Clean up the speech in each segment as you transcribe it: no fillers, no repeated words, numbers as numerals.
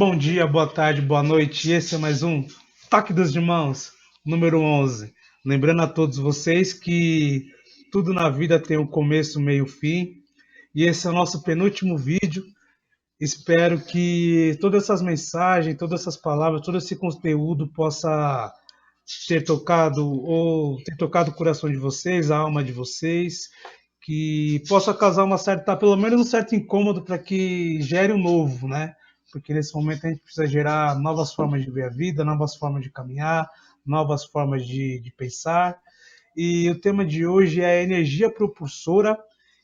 Bom dia, boa tarde, boa noite. Esse é mais um Toque dos Irmãos, número 11. Lembrando a todos vocês que tudo na vida tem um começo, meio, fim. E esse é o nosso penúltimo vídeo. Espero que todas essas mensagens, todas essas palavras, todo esse conteúdo possa ter tocado o coração de vocês, a alma de vocês, que possa causar pelo menos um certo incômodo para que gere um novo, né? Porque nesse momento a gente precisa gerar novas formas de ver a vida, novas formas de caminhar, novas formas de pensar. E o tema de hoje é a energia propulsora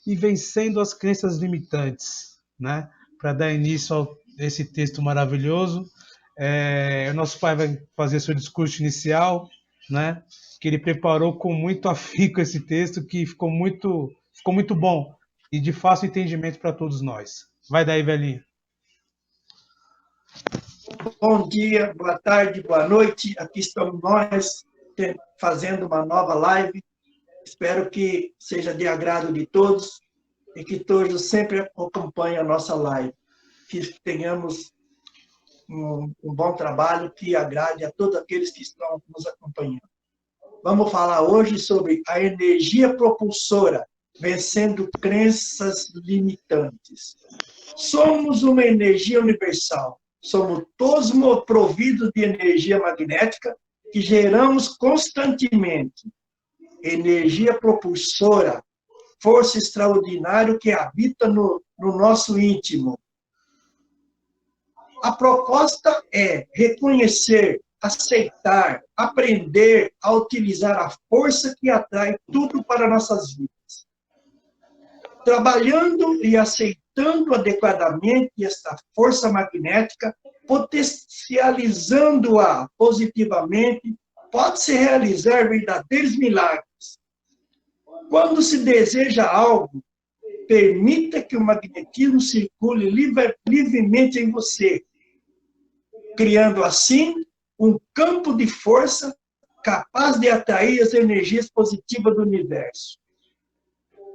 e vencendo as crenças limitantes, né? Para dar início a esse texto maravilhoso, o nosso pai vai fazer seu discurso inicial, né? Que ele preparou com muito afinco esse texto, que ficou muito bom e de fácil entendimento para todos nós. Vai daí, velhinho. Bom dia, boa tarde, boa noite. Aqui estamos nós fazendo uma nova live. Espero que seja de agrado de todos e que todos sempre acompanhem a nossa live. Que tenhamos um bom trabalho que agrade a todos aqueles que estão nos acompanhando. Vamos falar hoje sobre a energia propulsora, vencendo crenças limitantes. Somos uma energia universal. Somos todos providos de energia magnética que geramos constantemente. Energia propulsora, força extraordinária que habita no nosso íntimo. A proposta é reconhecer, aceitar, aprender a utilizar a força que atrai tudo para nossas vidas. Trabalhando e aceitando adequadamente esta força magnética, potencializando-a positivamente, pode-se realizar verdadeiros milagres. Quando se deseja algo, permita que o magnetismo circule livremente em você, criando assim um campo de força capaz de atrair as energias positivas do universo.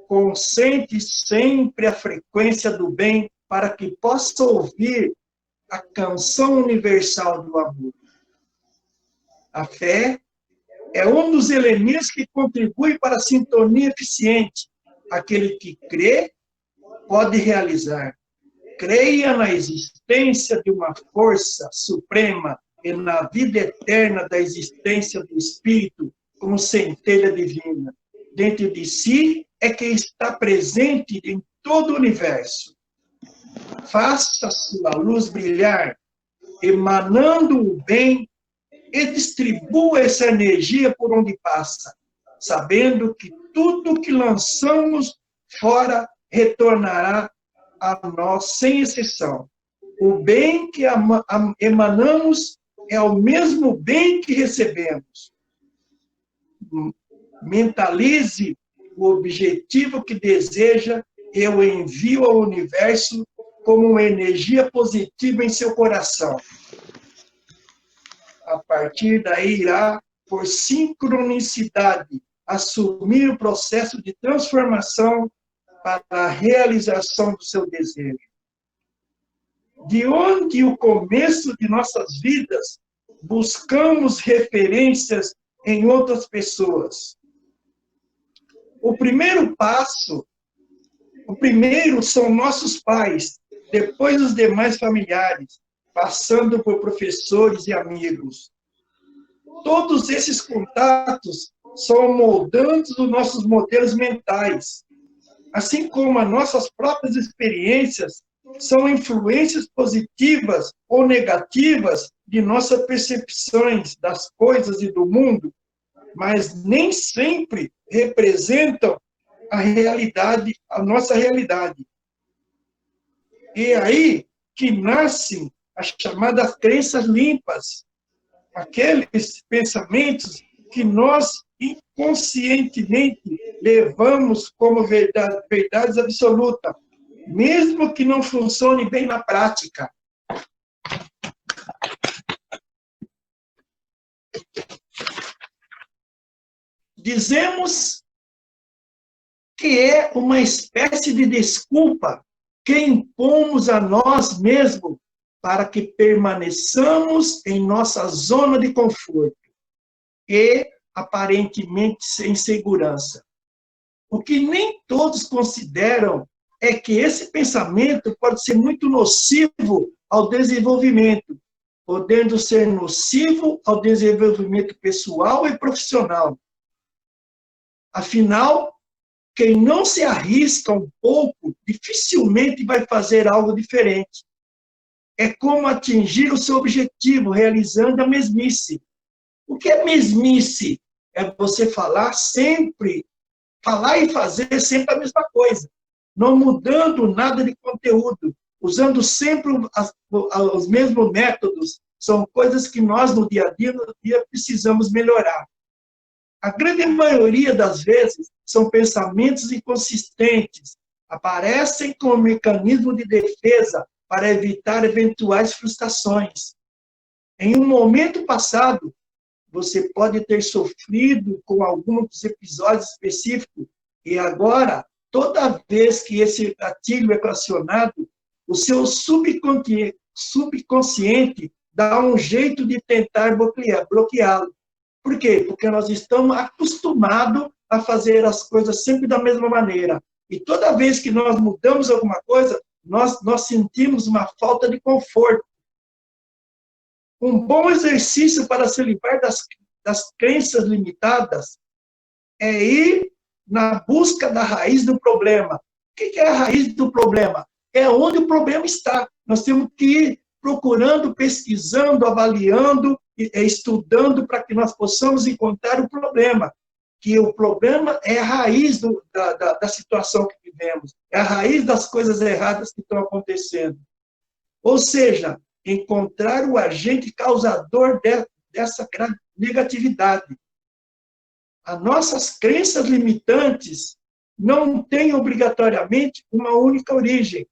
Concentre sempre a frequência do bem para que possa ouvir a canção universal do amor. A fé é um dos elementos que contribui para a sintonia eficiente. Aquele que crê pode realizar. Creia na existência de uma força suprema e na vida eterna da existência do Espírito como centelha divina. Dentro de si é que está presente em todo o universo. Faça sua luz brilhar, emanando o bem e distribua essa energia por onde passa, sabendo que tudo que lançamos fora retornará a nós sem exceção. O bem que emanamos é o mesmo bem que recebemos. Mentalize o objetivo que deseja e o envio ao universo como uma energia positiva em seu coração. A partir daí irá, por sincronicidade, assumir o processo de transformação para a realização do seu desejo. De onde o começo de nossas vidas buscamos referências em outras pessoas. O primeiro são nossos pais, depois os demais familiares, passando por professores e amigos. Todos esses contatos são moldantes dos nossos modelos mentais, assim como as nossas próprias experiências são influências positivas ou negativas de nossas percepções das coisas e do mundo, mas nem sempre representam a realidade, a nossa realidade. E é aí que nascem as chamadas crenças limpas, aqueles pensamentos que nós inconscientemente levamos como verdades absolutas, mesmo que não funcione bem na prática. Dizemos que é uma espécie de desculpa que impomos a nós mesmos para que permaneçamos em nossa zona de conforto e aparentemente sem segurança. O que nem todos consideram é que esse pensamento pode ser muito nocivo ao desenvolvimento, podendo ser nocivo ao desenvolvimento pessoal e profissional. Afinal, quem não se arrisca um pouco, dificilmente vai fazer algo diferente. É como atingir o seu objetivo, realizando a mesmice. O que é mesmice? É você falar e fazer sempre a mesma coisa, não mudando nada de conteúdo, usando sempre os mesmos métodos. São coisas que nós, no dia a dia, precisamos melhorar. A grande maioria das vezes são pensamentos inconsistentes, aparecem como mecanismo de defesa para evitar eventuais frustrações. Em um momento passado, você pode ter sofrido com alguns episódios específicos e agora, toda vez que esse gatilho é acionado, o seu subconsciente dá um jeito de tentar bloqueá-lo. Por quê? Porque nós estamos acostumados a fazer as coisas sempre da mesma maneira. E toda vez que nós mudamos alguma coisa, nós sentimos uma falta de conforto. Um bom exercício para se livrar das crenças limitadas é ir na busca da raiz do problema. O que é a raiz do problema? É onde o problema está. Nós temos que ir procurando, pesquisando, avaliando, estudando para que nós possamos encontrar o problema. Que o problema é a raiz da situação que vivemos, é a raiz das coisas erradas que estão acontecendo. Ou seja, encontrar o agente causador dessa negatividade. As nossas crenças limitantes não têm obrigatoriamente uma única origem,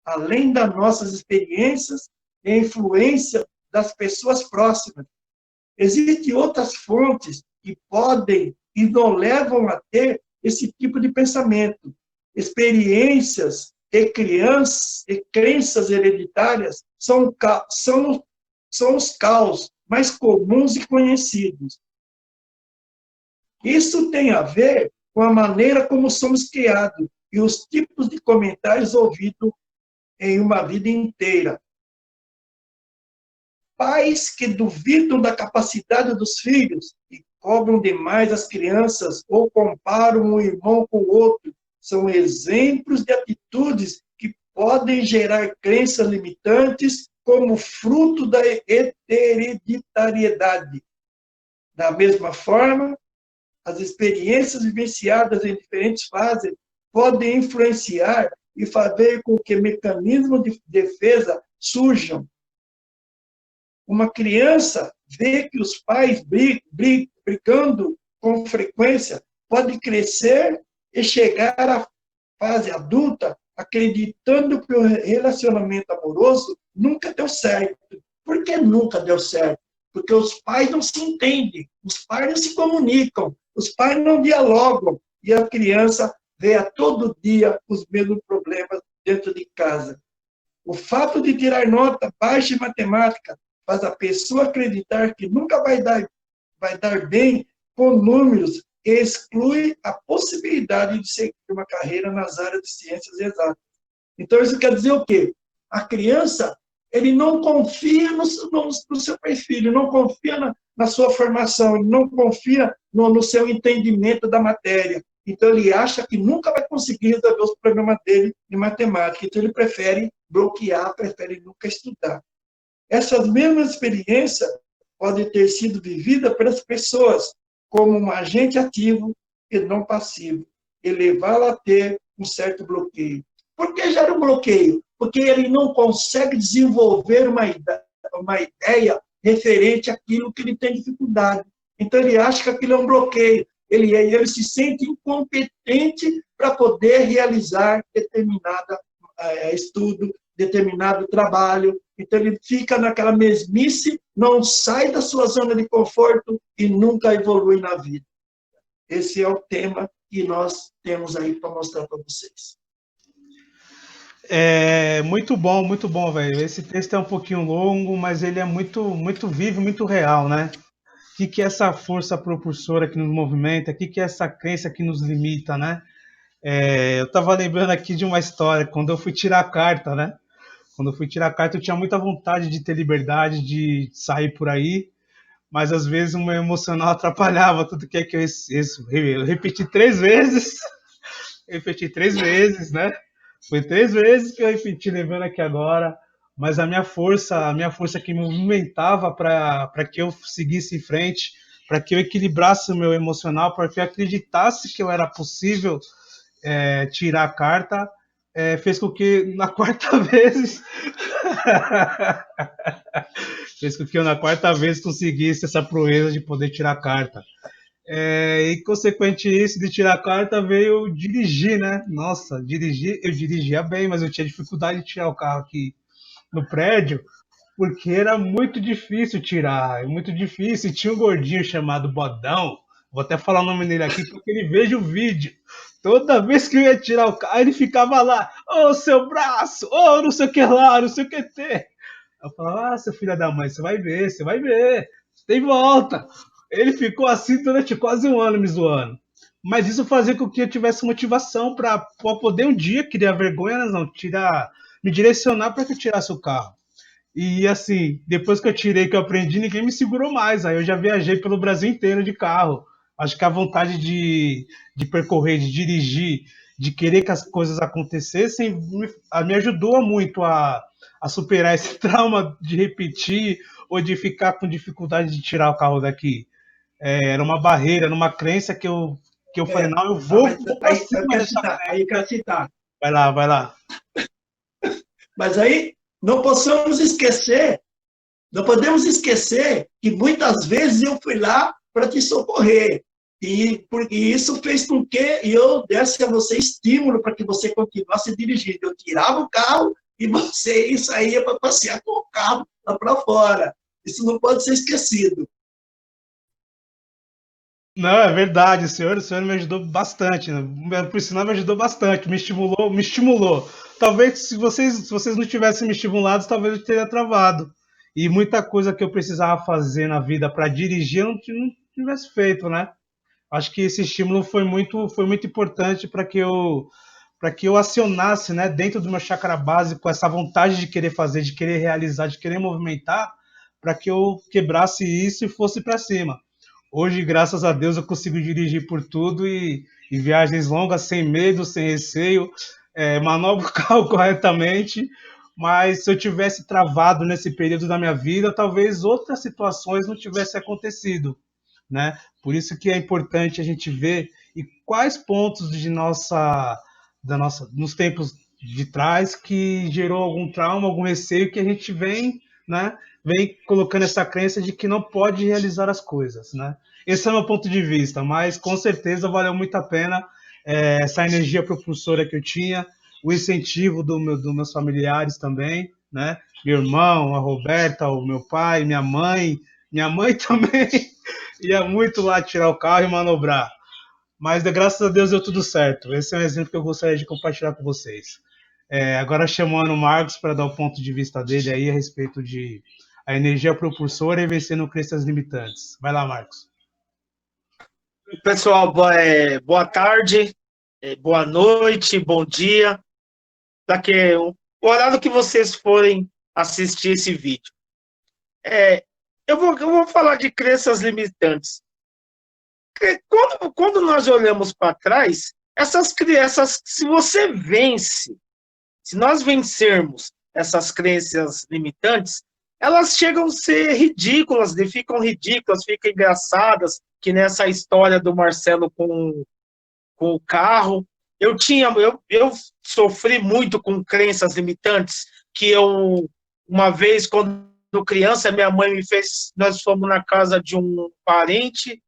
além das nossas experiências e a influência das pessoas próximas. Existem outras fontes que podem e não levam a ter esse tipo de pensamento. Experiências e crenças hereditárias são os caos mais comuns e conhecidos. Isso tem a ver com a maneira como somos criados e os tipos de comentários ouvidos em uma vida inteira. Pais que duvidam da capacidade dos filhos e cobram demais as crianças ou comparam um irmão com o outro são exemplos de atitudes que podem gerar crenças limitantes como fruto da hereditariedade. Da mesma forma, as experiências vivenciadas em diferentes fases podem influenciar e fazer com que mecanismos de defesa surjam. Uma criança vê que os pais brigando com frequência pode crescer e chegar à fase adulta acreditando que o relacionamento amoroso nunca deu certo. Por que nunca deu certo? Porque os pais não se entendem, os pais não se comunicam, os pais não dialogam, e a criança vê a todo dia os mesmos problemas dentro de casa. O fato de tirar nota baixa em matemática faz a pessoa acreditar que nunca vai dar bem com números e exclui a possibilidade de seguir uma carreira nas áreas de ciências exatas. Então, isso quer dizer o quê? A criança, ele não confia no seu perfil, não confia na sua formação, ele não confia no seu entendimento da matéria. Então, ele acha que nunca vai conseguir resolver os problemas dele em matemática. Então, ele prefere bloquear, prefere nunca estudar. Essas mesmas experiências podem ter sido vividas pelas pessoas como um agente ativo e não passivo, e levá-la a ter um certo bloqueio. Por que gera um bloqueio? Porque ele não consegue desenvolver uma ideia referente àquilo que ele tem dificuldade. Então, ele acha que aquilo é um bloqueio. Ele se sente incompetente para poder realizar determinado estudo, determinado trabalho. Então, ele fica naquela mesmice, não sai da sua zona de conforto e nunca evolui na vida. Esse é o tema que nós temos aí para mostrar para vocês. Muito bom, velho. Esse texto é um pouquinho longo, mas ele é muito vivo, muito real, né? O que é essa força propulsora que nos movimenta? O que é essa crença que nos limita, né? Eu estava lembrando aqui de uma história, quando eu fui tirar a carta, né? Quando eu fui tirar a carta, eu tinha muita vontade de ter liberdade, de sair por aí, mas às vezes o meu emocional atrapalhava tudo que eu repeti 3 vezes, repeti 3 vezes, né? Foi 3 vezes que eu repeti, lembrando aqui agora, mas a minha força que me movimentava para que eu seguisse em frente, para que eu equilibrasse o meu emocional, para que eu acreditasse que eu era possível tirar a carta, fez com que na quarta vez fez com que eu na quarta vez conseguisse essa proeza de poder tirar a carta. E consequente isso de tirar a carta veio dirigir, né? Nossa, dirigir, eu dirigia bem, mas eu tinha dificuldade de tirar o carro aqui no prédio, porque era muito difícil tirar, é muito difícil. E tinha um gordinho chamado Bodão, vou até falar o nome dele aqui, porque ele veja o vídeo. Toda vez que eu ia tirar o carro, ele ficava lá, ô seu braço, ô não sei o que lá, não sei o que ter. Eu falava, seu filho da mãe, você vai ver, tem volta. Ele ficou assim durante quase um ano me zoando. Mas isso fazia com que eu tivesse motivação para poder um dia criar vergonha, não, tirar, me direcionar para que eu tirasse o carro. E assim, depois que eu tirei, que eu aprendi, ninguém me segurou mais. Aí eu já viajei pelo Brasil inteiro de carro. Acho que a vontade de percorrer, de dirigir, de querer que as coisas acontecessem, me ajudou muito a superar esse trauma de repetir ou de ficar com dificuldade de tirar o carro daqui. Era uma barreira, era uma crença que eu falei, É, não, mas vou para aí eu cima quero dessa citar, crença. aí eu quero citar. Vai lá, vai lá. Mas aí não possamos esquecer, não podemos esquecer que muitas vezes eu fui lá para te socorrer. Porque isso fez com que eu desse a você estímulo para que você continuasse dirigindo. Eu tirava o carro e você saía para passear com o carro lá para fora. Isso não pode ser esquecido. Não, é verdade, o senhor me ajudou bastante, né? Por sinal, me ajudou bastante, me estimulou, me estimulou. Talvez se vocês não tivessem me estimulado, talvez eu teria travado. E muita coisa que eu precisava fazer na vida para dirigir, eu não tivesse feito, né? Acho que esse estímulo foi muito importante para que eu acionasse, né, dentro do meu chakra básico, essa vontade de querer fazer, de querer realizar, de querer movimentar, para que eu quebrasse isso e fosse para cima. Hoje, graças a Deus, eu consigo dirigir por tudo e viagens longas sem medo, sem receio, manobro o carro corretamente. Mas se eu tivesse travado nesse período da minha vida, talvez outras situações não tivessem acontecido, né? Por isso que é importante a gente ver e quais pontos nos tempos de trás que gerou algum trauma, algum receio que a gente vem, né? Vem colocando essa crença de que não pode realizar as coisas, né? Esse é o meu ponto de vista, mas com certeza valeu muito a pena essa energia propulsora que eu tinha, o incentivo dos meus familiares também, né? Meu irmão, a Roberta, o meu pai, minha mãe também ia muito lá tirar o carro e manobrar. Mas graças a Deus deu tudo certo. Esse é um exemplo que eu gostaria de compartilhar com vocês. Agora chamando o Marcos para dar o ponto de vista dele aí a respeito de a energia propulsora e vencendo crenças limitantes. Vai lá, Marcos. Pessoal, boa tarde, boa noite, bom dia. Daqui, o horário que vocês forem assistir esse vídeo. É, eu vou falar de crenças limitantes. Quando nós olhamos para trás, se você vence, se nós vencermos essas crenças limitantes, elas chegam a ser ridículas, ficam ridículas, ficam engraçadas, que nessa história do Marcelo com o carro. Eu sofri muito com crenças limitantes, que uma vez, quando criança, minha mãe me fez, nós fomos na casa de um parente,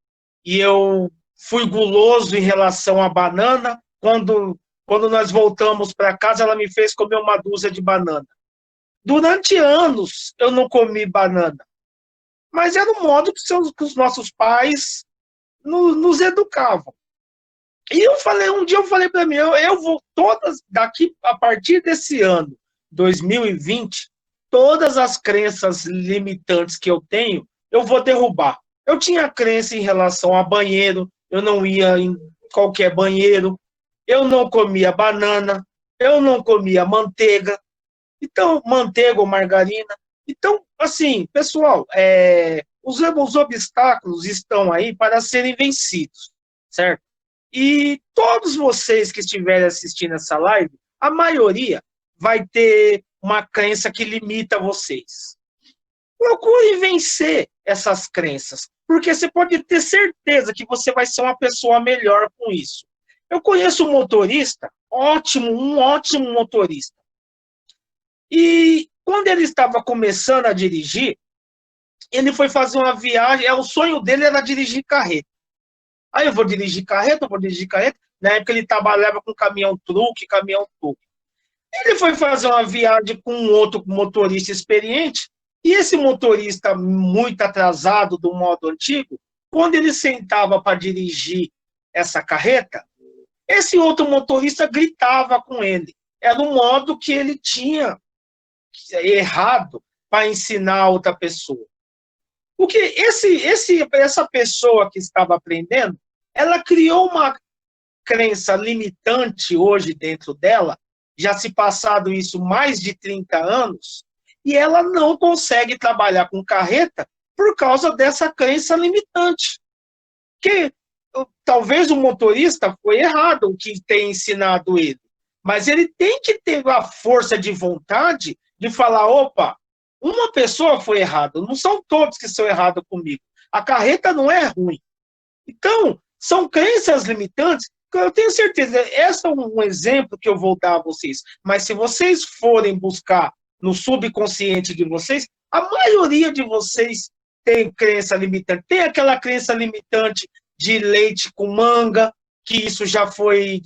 e eu fui guloso em relação à banana. Quando nós voltamos para casa, ela me fez comer uma dúzia de banana. Durante anos, eu não comi banana, mas era o modo que os nossos pais nos educavam. E eu falei, um dia eu falei para mim, eu vou todas, daqui, a partir desse ano, 2020, todas as crenças limitantes que eu tenho, eu vou derrubar. Eu tinha crença em relação a banheiro, eu não ia em qualquer banheiro, eu não comia banana, eu não comia manteiga, então, manteiga ou margarina. Então, assim, pessoal, os obstáculos estão aí para serem vencidos, certo? E todos vocês que estiverem assistindo essa live, a maioria vai ter uma crença que limita vocês. Procure vencer essas crenças, porque você pode ter certeza que você vai ser uma pessoa melhor com isso. Eu conheço um motorista, ótimo, um ótimo motorista. E quando ele estava começando a dirigir, ele foi fazer uma viagem, o sonho dele era dirigir carreta. Aí eu vou dirigir carreta, vou dirigir carreta. Na época ele trabalhava com caminhão-truque. Ele foi fazer uma viagem com um outro motorista experiente, e esse motorista muito atrasado do modo antigo, quando ele sentava para dirigir essa carreta, esse outro motorista gritava com ele. Era um modo que ele tinha errado para ensinar outra pessoa. Porque essa pessoa que estava aprendendo, ela criou uma crença limitante hoje dentro dela, já se passado isso mais de 30 anos, e ela não consegue trabalhar com carreta por causa dessa crença limitante. Que talvez o motorista foi errado o que tem ensinado ele, mas ele tem que ter a força de vontade de falar, opa, uma pessoa foi errada, não são todos que são errados comigo. A carreta não é ruim. Então, são crenças limitantes que eu tenho certeza, esse é um exemplo que eu vou dar a vocês, mas se vocês forem buscar no subconsciente de vocês, a maioria de vocês tem crença limitante. Tem aquela crença limitante de leite com manga, que isso já foi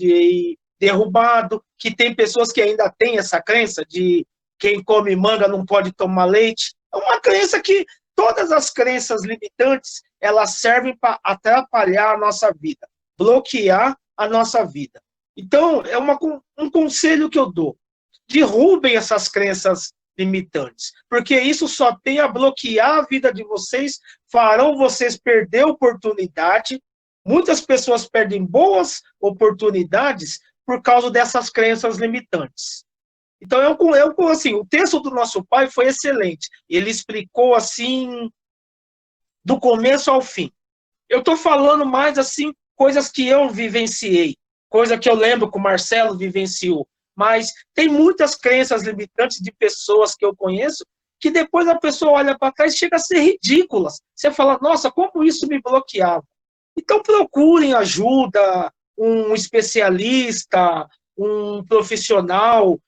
derrubado, que tem pessoas que ainda têm essa crença de quem come manga não pode tomar leite. É uma crença que todas as crenças limitantes, elas servem para atrapalhar a nossa vida, bloquear a nossa vida. Então, é um conselho que eu dou. Derrubem essas crenças limitantes, porque isso só tem a bloquear a vida de vocês, farão vocês perder oportunidade. Muitas pessoas perdem boas oportunidades por causa dessas crenças limitantes. Então, assim, o texto do nosso pai foi excelente. Ele explicou assim, do começo ao fim. Eu estou falando mais assim, coisas que eu vivenciei, coisa que eu lembro que o Marcelo vivenciou. Mas tem muitas crenças limitantes de pessoas que eu conheço que depois a pessoa olha para trás e chega a ser ridículas. Você fala, nossa, como isso me bloqueava. Então procurem ajuda, um especialista, um profissional.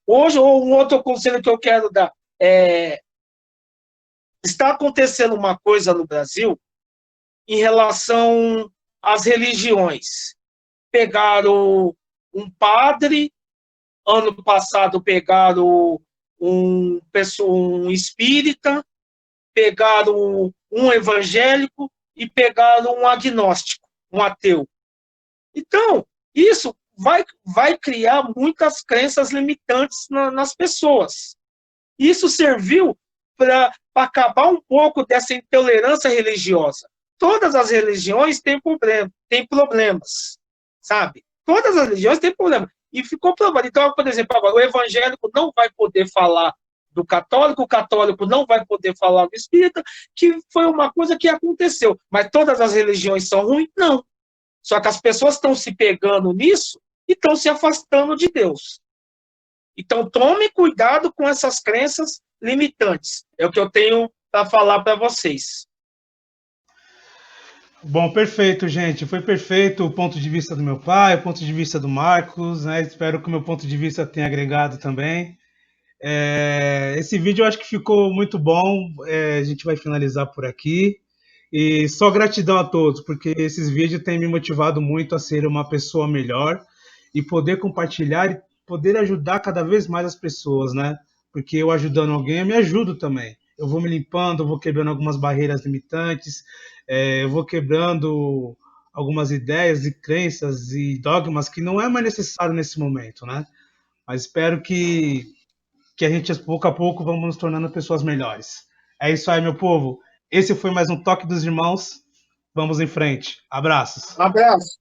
Hoje, um outro conselho que eu quero dar, está acontecendo uma coisa no Brasil em relação às religiões. Pegaram um padre, ano passado pegaram um espírita, pegaram um evangélico e pegaram um agnóstico, um ateu. Então, isso vai criar muitas crenças limitantes nas pessoas. Isso serviu para acabar um pouco dessa intolerância religiosa. Todas as religiões têm problemas, sabe? Todas as religiões têm problemas. E ficou provado. Então, por exemplo, agora, o evangélico não vai poder falar do católico, o católico não vai poder falar do espírita, que foi uma coisa que aconteceu. Mas todas as religiões são ruins? Não. Só que as pessoas estão se pegando nisso e estão se afastando de Deus. Então, tome cuidado com essas crenças limitantes. É o que eu tenho para falar para vocês. Bom, perfeito, gente. Foi perfeito o ponto de vista do meu pai, o ponto de vista do Marcos, né? Espero que o meu ponto de vista tenha agregado também. Esse vídeo eu acho que ficou muito bom. A gente vai finalizar por aqui. E só gratidão a todos, porque esses vídeos têm me motivado muito a ser uma pessoa melhor e poder compartilhar e poder ajudar cada vez mais as pessoas, né? Porque eu ajudando alguém, eu me ajudo também. Eu vou me limpando, eu vou quebrando algumas barreiras limitantes, eu vou quebrando algumas ideias e crenças e dogmas que não é mais necessário nesse momento, né? Mas espero que a gente, pouco a pouco, vamos nos tornando pessoas melhores. É isso aí, meu povo. Esse foi mais um Toque dos Irmãos. Vamos em frente. Abraços. Um abraço.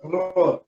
Falou.